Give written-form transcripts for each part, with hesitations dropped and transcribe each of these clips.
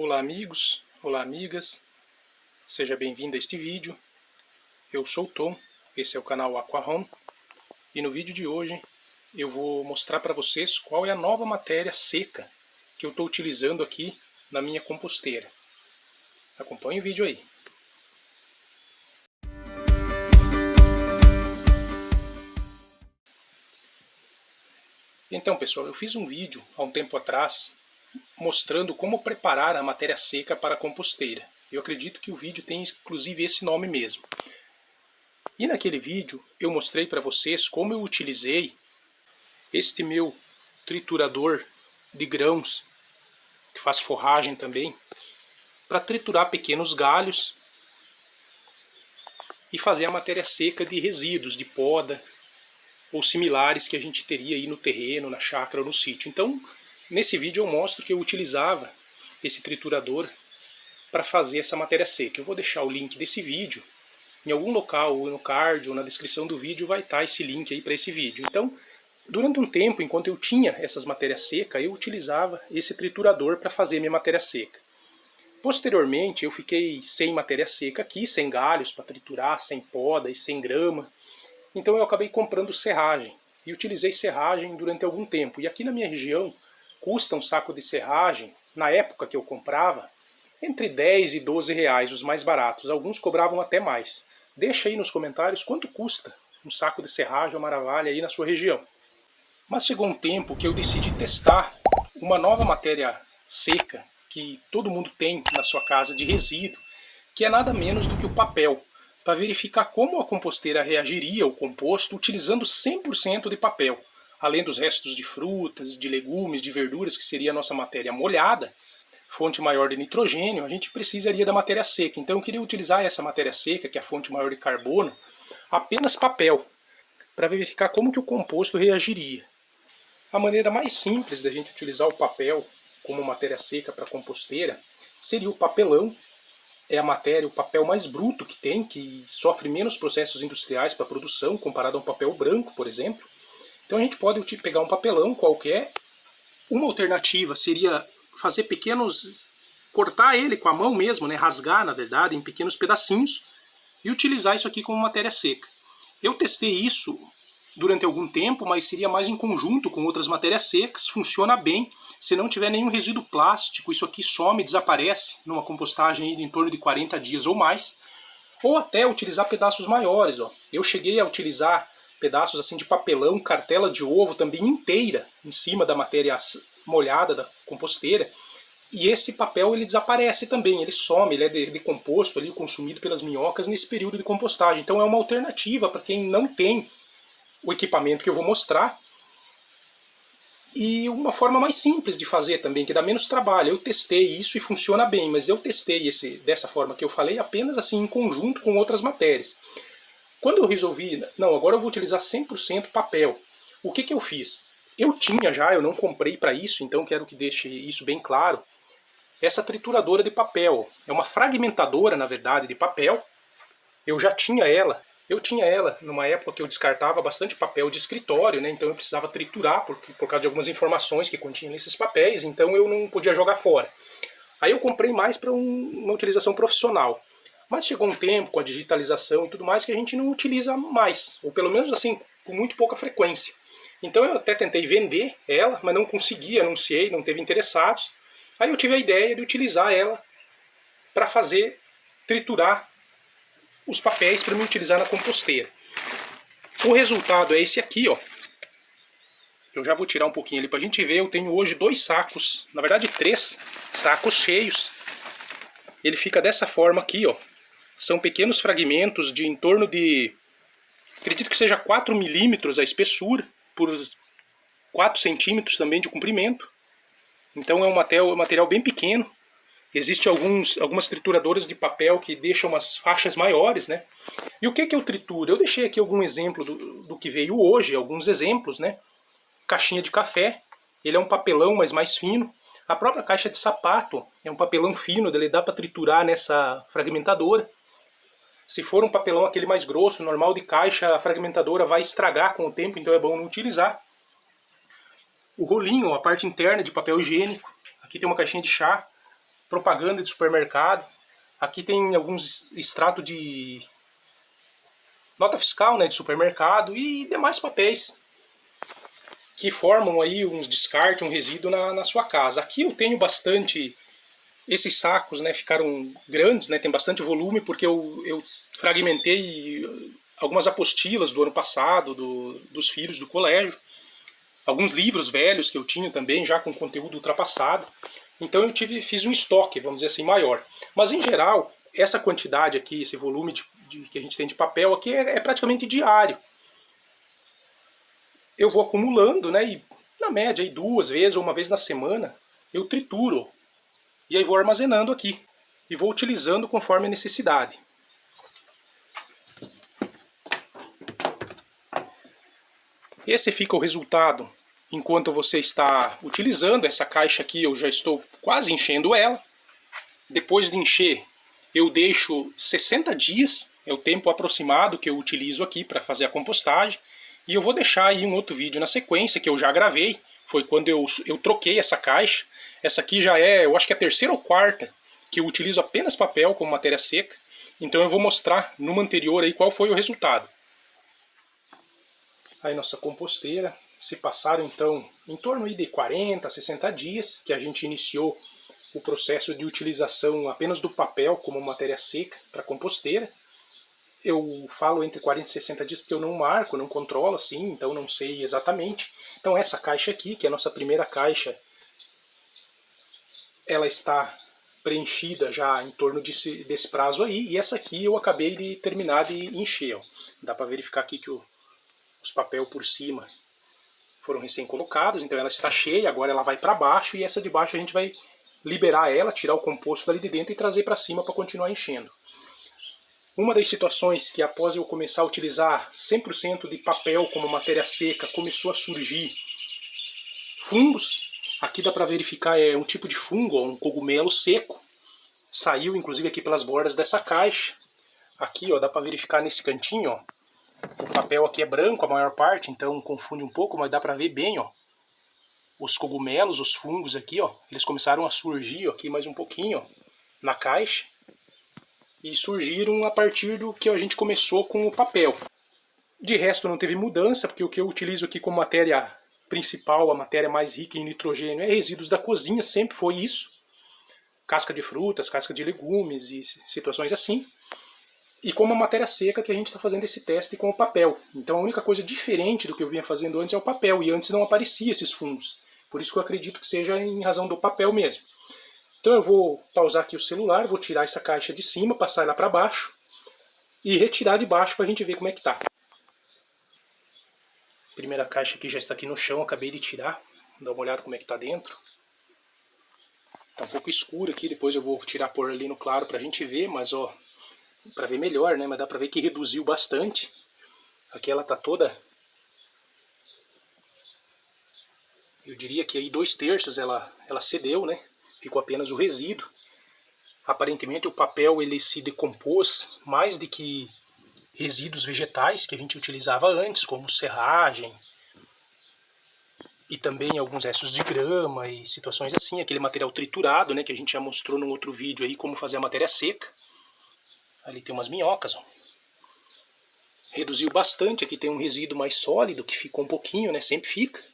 Olá amigos, olá amigas, seja bem-vindo a este vídeo. Eu sou o Tom, esse é o canal Aquahome e no vídeo de hoje eu vou mostrar para vocês qual é a nova matéria seca que eu estou utilizando aqui na minha composteira. Acompanhe o vídeo aí. Então pessoal, eu fiz um vídeo há um tempo atrás mostrando como preparar a matéria seca para a composteira. Eu acredito que o vídeo tem inclusive esse nome mesmo. E naquele vídeo eu mostrei para vocês como eu utilizei este meu triturador de grãos, que faz forragem também, para triturar pequenos galhos e fazer a matéria seca de resíduos, de poda ou similares que a gente teria aí no terreno, na chácara ou no sítio. Então, nesse vídeo eu mostro que eu utilizava esse triturador para fazer essa matéria seca. Eu vou deixar o link desse vídeo em algum local, ou no card, ou na descrição do vídeo vai estar esse link aí para esse vídeo. Então, durante um tempo, enquanto eu tinha essas matérias secas, eu utilizava esse triturador para fazer minha matéria seca. Posteriormente, eu fiquei sem matéria seca aqui, sem galhos para triturar, sem poda e sem grama. Então eu acabei comprando serragem e utilizei serragem durante algum tempo. E aqui na minha região custa um saco de serragem, na época que eu comprava, entre 10 e 12 reais, os mais baratos. Alguns cobravam até mais. Deixa aí nos comentários quanto custa um saco de serragem ou maravalha aí na sua região. Mas chegou um tempo que eu decidi testar uma nova matéria seca que todo mundo tem na sua casa de resíduo, que é nada menos do que o papel, para verificar como a composteira reagiria ao composto utilizando 100% de papel. Além dos restos de frutas, de legumes, de verduras, que seria a nossa matéria molhada, fonte maior de nitrogênio, a gente precisaria da matéria seca. Então eu queria utilizar essa matéria seca, que é a fonte maior de carbono, apenas papel, para verificar como que o composto reagiria. A maneira mais simples da gente utilizar o papel como matéria seca para composteira seria o papelão. É a matéria, o papel mais bruto que tem, que sofre menos processos industriais para produção, comparado a um papel branco, por exemplo. Então a gente pode pegar um papelão qualquer. Uma alternativa seria fazer cortar ele com a mão mesmo, né, rasgar na verdade em pequenos pedacinhos e utilizar isso aqui como matéria seca. Eu testei isso durante algum tempo, mas seria mais em conjunto com outras matérias secas, funciona bem. Se não tiver nenhum resíduo plástico, isso aqui some, desaparece numa compostagem de em torno de 40 dias ou mais. Ou até utilizar pedaços maiores. Ó. Eu cheguei a utilizar pedaços assim de papelão, cartela de ovo também inteira em cima da matéria molhada da composteira. E esse papel ele desaparece também, ele some, ele é decomposto ali, consumido pelas minhocas nesse período de compostagem. Então é uma alternativa para quem não tem o equipamento que eu vou mostrar. E uma forma mais simples de fazer também, que dá menos trabalho. Eu testei isso e funciona bem, mas eu testei dessa forma que eu falei apenas assim em conjunto com outras matérias. Quando eu resolvi, não, agora eu vou utilizar 100% papel, o que eu fiz? Eu tinha já, eu não comprei para isso, então quero que deixe isso bem claro, essa trituradora de papel. É uma fragmentadora, na verdade, de papel. Eu já tinha ela. Eu tinha ela numa época que eu descartava bastante papel de escritório, né? Então eu precisava triturar por causa de algumas informações que continham nesses papéis, então eu não podia jogar fora. Aí eu comprei mais para uma utilização profissional. Mas chegou um tempo, com a digitalização e tudo mais, que a gente não utiliza mais, ou pelo menos assim, com muito pouca frequência. Então eu até tentei vender ela, mas não consegui, anunciei, não teve interessados. Aí eu tive a ideia de utilizar ela para triturar os papéis para me utilizar na composteira. O resultado é esse aqui, ó. Eu já vou tirar um pouquinho ali para a gente ver. Eu tenho hoje 2 sacos, na verdade 3 sacos cheios. Ele fica dessa forma aqui, ó. São pequenos fragmentos de em torno de, acredito que seja 4 milímetros a espessura, por 4 centímetros também de comprimento. Então é um material bem pequeno. Existem algumas trituradoras de papel que deixam umas faixas maiores, né? E o que eu trituro? Eu deixei aqui algum exemplo do que veio hoje, alguns exemplos, né? Caixinha de café, ele é um papelão, mas mais fino. A própria caixa de sapato é um papelão fino, ele dá para triturar nessa fragmentadora. Se for um papelão aquele mais grosso, normal de caixa, a fragmentadora vai estragar com o tempo, então é bom não utilizar. O rolinho, a parte interna de papel higiênico. Aqui tem uma caixinha de chá. propaganda de supermercado. Aqui tem alguns extratos de nota fiscal, né, de supermercado e demais papéis que formam aí uns descartes, um resíduo na sua casa. Aqui eu tenho bastante, esses sacos, né, ficaram grandes, né, tem bastante volume porque eu fragmentei algumas apostilas do ano passado, dos filhos do colégio, alguns livros velhos que eu tinha também, já com conteúdo ultrapassado. Então eu fiz um estoque, vamos dizer assim, maior. Mas em geral, essa quantidade aqui, esse volume que a gente tem de papel aqui é praticamente diário. Eu vou acumulando, né, e na média aí 2 vezes ou 1 vez na semana eu trituro. E aí vou armazenando aqui. E vou utilizando conforme a necessidade. Esse fica o resultado enquanto você está utilizando. Essa caixa aqui eu já estou quase enchendo ela. Depois de encher, eu deixo 60 dias, é o tempo aproximado que eu utilizo aqui para fazer a compostagem. E eu vou deixar aí um outro vídeo na sequência que eu já gravei. Foi quando eu troquei essa caixa. Essa aqui já é, eu acho que é a 3ª ou 4ª que eu utilizo apenas papel como matéria seca. Então eu vou mostrar numa anterior aí qual foi o resultado. Aí nossa composteira. Se passaram então em torno aí de 40, 60 dias que a gente iniciou o processo de utilização apenas do papel como matéria seca para composteira. Eu falo entre 40 e 60 dias porque eu não marco, não controlo assim, então não sei exatamente. Então essa caixa aqui, que é a nossa primeira caixa, ela está preenchida já em torno desse prazo aí. E essa aqui eu acabei de terminar de encher. Ó. Dá para verificar aqui que os papéis por cima foram recém-colocados, então ela está cheia, agora ela vai para baixo e essa de baixo a gente vai liberar ela, tirar o composto dali de dentro e trazer para cima para continuar enchendo. Uma das situações que após eu começar a utilizar 100% de papel como matéria seca, começou a surgir fungos. Aqui dá para verificar, é um tipo de fungo, um cogumelo seco. Saiu inclusive aqui pelas bordas dessa caixa. Aqui ó, dá para verificar nesse cantinho, ó. O papel aqui é branco a maior parte, então confunde um pouco, mas dá para ver bem, ó. Os cogumelos, os fungos aqui, ó, eles começaram a surgir ó, aqui mais um pouquinho, ó, na caixa. E surgiram a partir do que a gente começou com o papel. De resto não teve mudança, porque o que eu utilizo aqui como matéria principal, a matéria mais rica em nitrogênio, é resíduos da cozinha, sempre foi isso. Casca de frutas, casca de legumes e situações assim. E como a matéria seca que a gente está fazendo esse teste com o papel. Então a única coisa diferente do que eu vinha fazendo antes é o papel, e antes não aparecia esses fungos. Por isso que eu acredito que seja em razão do papel mesmo. Então eu vou pausar aqui o celular, vou tirar essa caixa de cima, passar ela para baixo e retirar de baixo para a gente ver como é que tá. Primeira caixa aqui já está aqui no chão, acabei de tirar. Dá uma olhada como é que tá dentro. Tá um pouco escuro aqui, depois eu vou tirar por ali no claro para a gente ver, mas ó, para ver melhor, né? Mas dá para ver que reduziu bastante. Aqui ela tá toda, eu diria que aí 2/3 ela cedeu, né? Ficou apenas o resíduo. Aparentemente o papel ele se decompôs mais do que resíduos vegetais que a gente utilizava antes, como serragem e também alguns restos de grama e situações assim, aquele material triturado, né, que a gente já mostrou num outro vídeo aí como fazer a matéria seca. Ali tem umas minhocas, ó. Reduziu bastante, aqui tem um resíduo mais sólido que ficou um pouquinho, né, sempre fica.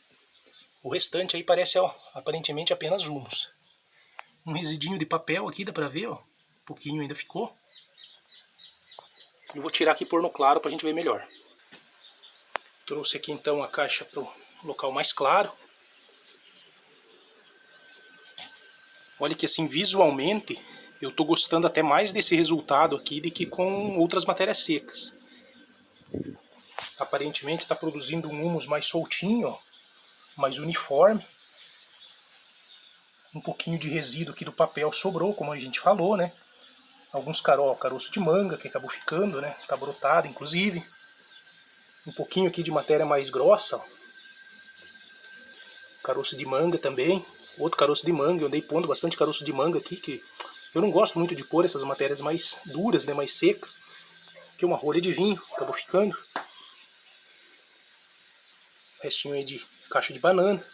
O restante aí parece, ó, aparentemente apenas humus. Um residinho de papel aqui, dá pra ver, ó. Um pouquinho ainda ficou. Eu vou tirar aqui e pôr no claro pra gente ver melhor. Trouxe aqui então a caixa pro local mais claro. Olha que assim, visualmente, eu tô gostando até mais desse resultado aqui do que com outras matérias secas. Aparentemente está produzindo um humus mais soltinho, ó, mais uniforme. Um pouquinho de resíduo aqui do papel sobrou, como a gente falou, né? Alguns caroço de manga que acabou ficando, né? Tá brotado, inclusive. Um pouquinho aqui de matéria mais grossa, ó. Caroço de manga também. Outro caroço de manga, eu andei pondo bastante caroço de manga aqui, que eu não gosto muito de pôr essas matérias mais duras, né? Mais secas. Aqui uma rolha de vinho, acabou ficando. Restinho aí de caixa de banana.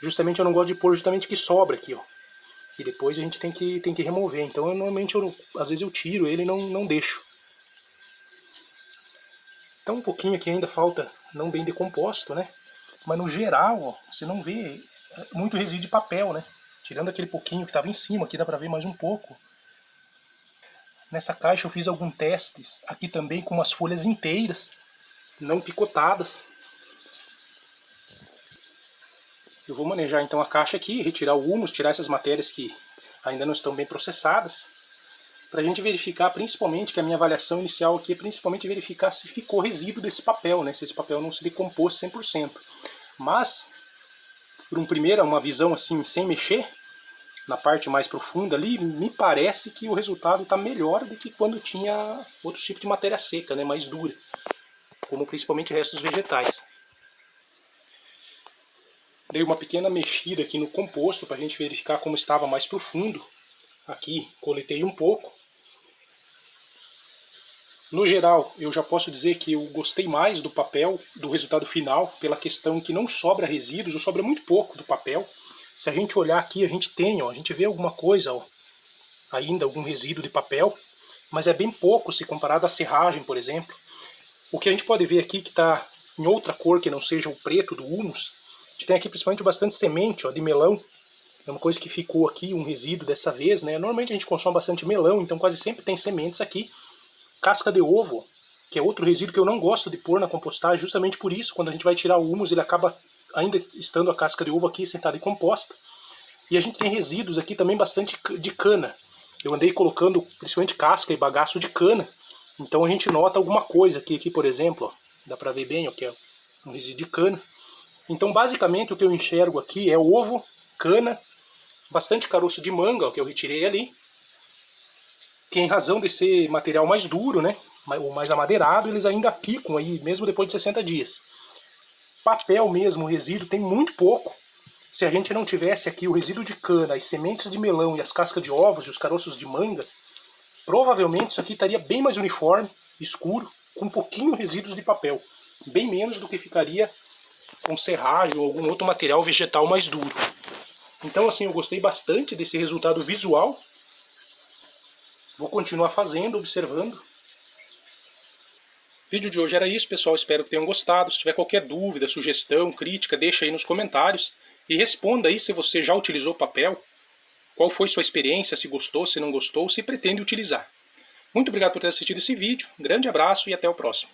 Justamente eu não gosto de pôr justamente o que sobra aqui, ó. E depois a gente tem que remover. Então normalmente às vezes eu tiro ele e não deixo. Então um pouquinho aqui ainda falta não bem decomposto, né? Mas no geral, ó, você não vê muito resíduo de papel, né? Tirando aquele pouquinho que estava em cima, aqui dá para ver mais um pouco. Nessa caixa eu fiz alguns testes aqui também com umas folhas inteiras, não picotadas. Eu vou manejar então a caixa aqui, retirar o humus, tirar essas matérias que ainda não estão bem processadas, para a gente verificar principalmente, que a minha avaliação inicial aqui é principalmente verificar se ficou resíduo desse papel, né? Se esse papel não se decompôs 100%. Mas, por uma visão assim, sem mexer, na parte mais profunda ali, me parece que o resultado está melhor do que quando tinha outro tipo de matéria seca, né, mais dura, como principalmente restos vegetais. Dei uma pequena mexida aqui no composto para a gente verificar como estava mais profundo. Aqui coletei um pouco. No geral, eu já posso dizer que eu gostei mais do papel, do resultado final, pela questão que não sobra resíduos, ou sobra muito pouco do papel. Se a gente olhar aqui, a gente vê alguma coisa, ó, ainda algum resíduo de papel, mas é bem pouco se comparado à serragem, por exemplo. O que a gente pode ver aqui que está em outra cor que não seja o preto do humus, a gente tem aqui principalmente bastante semente, ó, de melão. É uma coisa que ficou aqui, um resíduo dessa vez, né? Normalmente a gente consome bastante melão, então quase sempre tem sementes aqui. Casca de ovo, que é outro resíduo que eu não gosto de pôr na compostagem, justamente por isso, quando a gente vai tirar o humus, ele acaba ainda estando a casca de ovo aqui sentada e composta. E a gente tem resíduos aqui também bastante de cana. Eu andei colocando principalmente casca e bagaço de cana. Então a gente nota alguma coisa aqui por exemplo, ó, dá pra ver bem, ó, que é um resíduo de cana. Então basicamente o que eu enxergo aqui é ovo, cana, bastante caroço de manga, ó, que eu retirei ali. Que em razão de ser material mais duro, né, ou mais amadeirado, eles ainda ficam aí, mesmo depois de 60 dias. Papel mesmo, o resíduo tem muito pouco. Se a gente não tivesse aqui o resíduo de cana, as sementes de melão e as cascas de ovos e os caroços de manga, provavelmente isso aqui estaria bem mais uniforme, escuro, com um pouquinho resíduos de papel. Bem menos do que ficaria com serragem ou algum outro material vegetal mais duro. Então assim, eu gostei bastante desse resultado visual. Vou continuar fazendo, observando. O vídeo de hoje era isso, pessoal. Espero que tenham gostado. Se tiver qualquer dúvida, sugestão, crítica, deixa aí nos comentários. E responda aí se você já utilizou papel, qual foi sua experiência, se gostou, se não gostou, se pretende utilizar. Muito obrigado por ter assistido esse vídeo, um grande abraço e até o próximo.